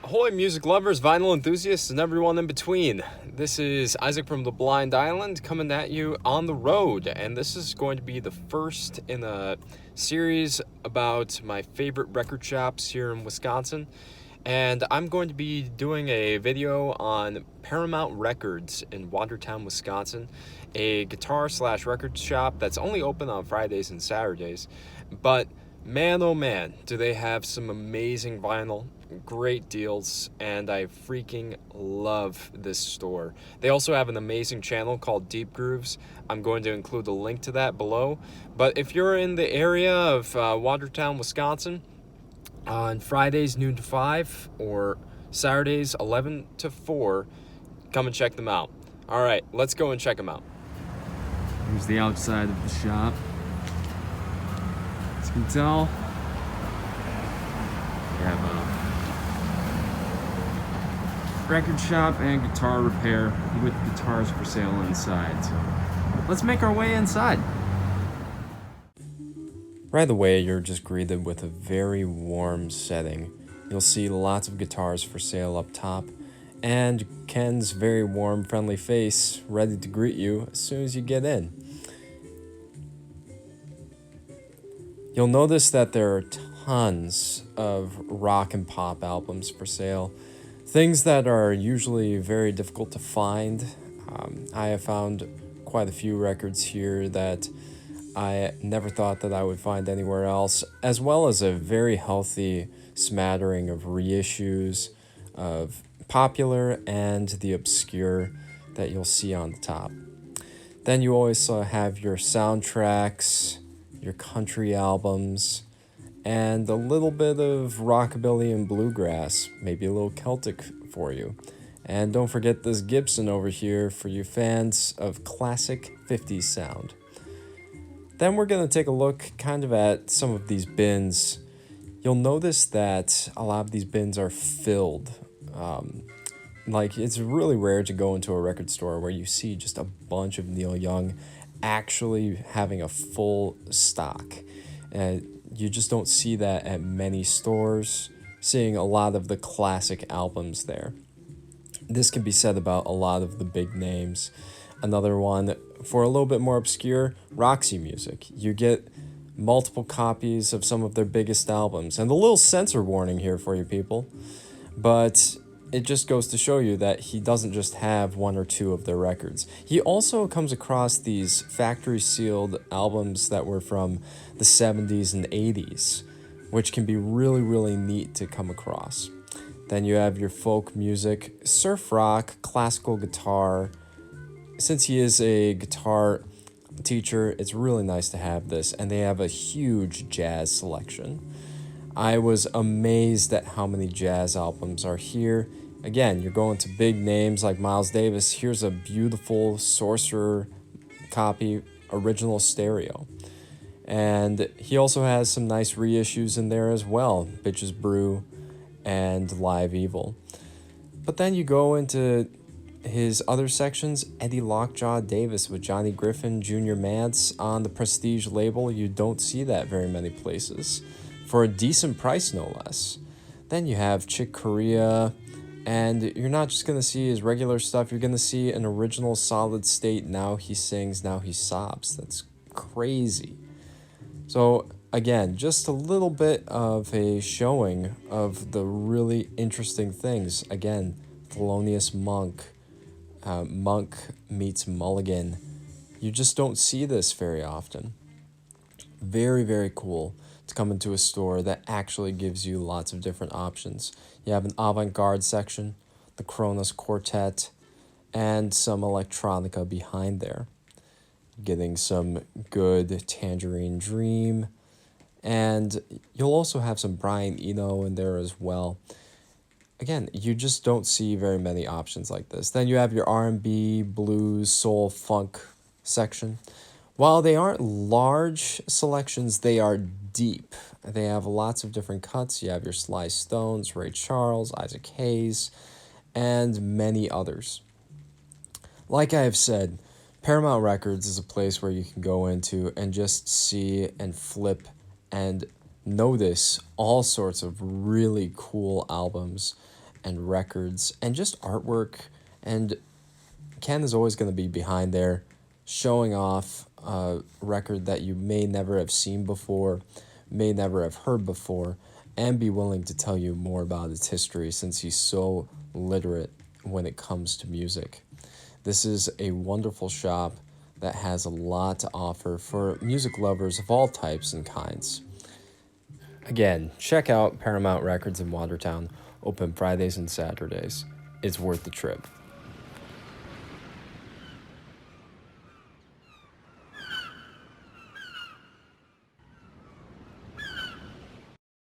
Ahoy, music lovers, vinyl enthusiasts, and everyone in between. This is Isaac from the Blind Island coming at you on the road, and this is going to be the first in a series about my favorite record shops here in Wisconsin. And I'm going to be doing a video on Paramount Records in Watertown, Wisconsin, a guitar slash record shop that's only open on Fridays and Saturdays. But man, oh man, do they have some amazing vinyl, great deals, and I freaking love this store. They also have an amazing channel called Deep Grooves. I'm going to include a link to that below. But if you're in the area of Watertown, Wisconsin, on Fridays noon to 5 or Saturdays 11 to 4, come and check them out. All right, let's go and check them out. Here's the outside of the shop. As you can tell, we have a record shop and guitar repair with guitars for sale inside. So let's make our way inside. Right away, you're just greeted with a very warm setting. You'll see lots of guitars for sale up top, and Ken's very warm, friendly face ready to greet you as soon as you get in. You'll notice that there are tons of rock and pop albums for sale, things that are usually very difficult to find. I have found quite a few records here that I never thought that I would find anywhere else, as well as a very healthy smattering of reissues of popular and the obscure that you'll see on the top. Then you always have your soundtracks, your country albums, and a little bit of rockabilly and bluegrass, maybe a little Celtic for you. And don't forget this Gibson over here for you fans of classic 50s sound. Then we're going to take a look kind of at some of these bins. You'll notice that a lot of these bins are filled. Like, it's really rare to go into a record store where you see just a bunch of Neil Young actually having a full stock. You just don't see that at many stores, seeing a lot of the classic albums there. This can be said about a lot of the big names. Another one, for a little bit more obscure, Roxy Music. You get multiple copies of some of their biggest albums. And a little censor warning here for you people. But it just goes to show you that he doesn't just have one or two of their records. He also comes across these factory sealed albums that were from the 70s and 80s, which can be really, really neat to come across. Then you have your folk music, surf rock, classical guitar. Since he is a guitar teacher, it's really nice to have this, and they have a huge jazz selection. I was amazed at how many jazz albums are here. Again, you're going to big names like Miles Davis. Here's a beautiful Sorcerer copy, original stereo. And he also has some nice reissues in there as well, Bitches Brew and Live Evil. But then you go into his other sections, Eddie Lockjaw Davis with Johnny Griffin, Junior Mance on the Prestige label. You don't see that very many places for a decent price, no less. Then you have Chick Corea, and you're not just going to see his regular stuff. You're going to see an original solid state Now He Sings, Now He Sobs. That's crazy. So again, just a little bit of a showing of the really interesting things. Again, Thelonious Monk, Monk meets Mulligan. You just don't see this very often. Very, very cool to come into a store that actually gives you lots of different options. You have an avant-garde section, the Kronos Quartet, and some electronica behind there. Getting some good Tangerine Dream, and you'll also have some Brian Eno in there as well. Again, you just don't see very many options like this. Then you have your R&B, blues, soul, funk section. While they aren't large selections, they are deep. They have lots of different cuts. You have your Sly Stones, Ray Charles, Isaac Hayes, and many others. Like I have said, Paramount Records is a place where you can go into and just see and flip and notice all sorts of really cool albums and records and just artwork. And Ken is always going to be behind there showing off a record that you may never have seen before, may never have heard before, and be willing to tell you more about its history since he's so literate when it comes to music. This is a wonderful shop that has a lot to offer for music lovers of all types and kinds. Again, check out Paramount Records in Watertown, open Fridays and Saturdays. It's worth the trip.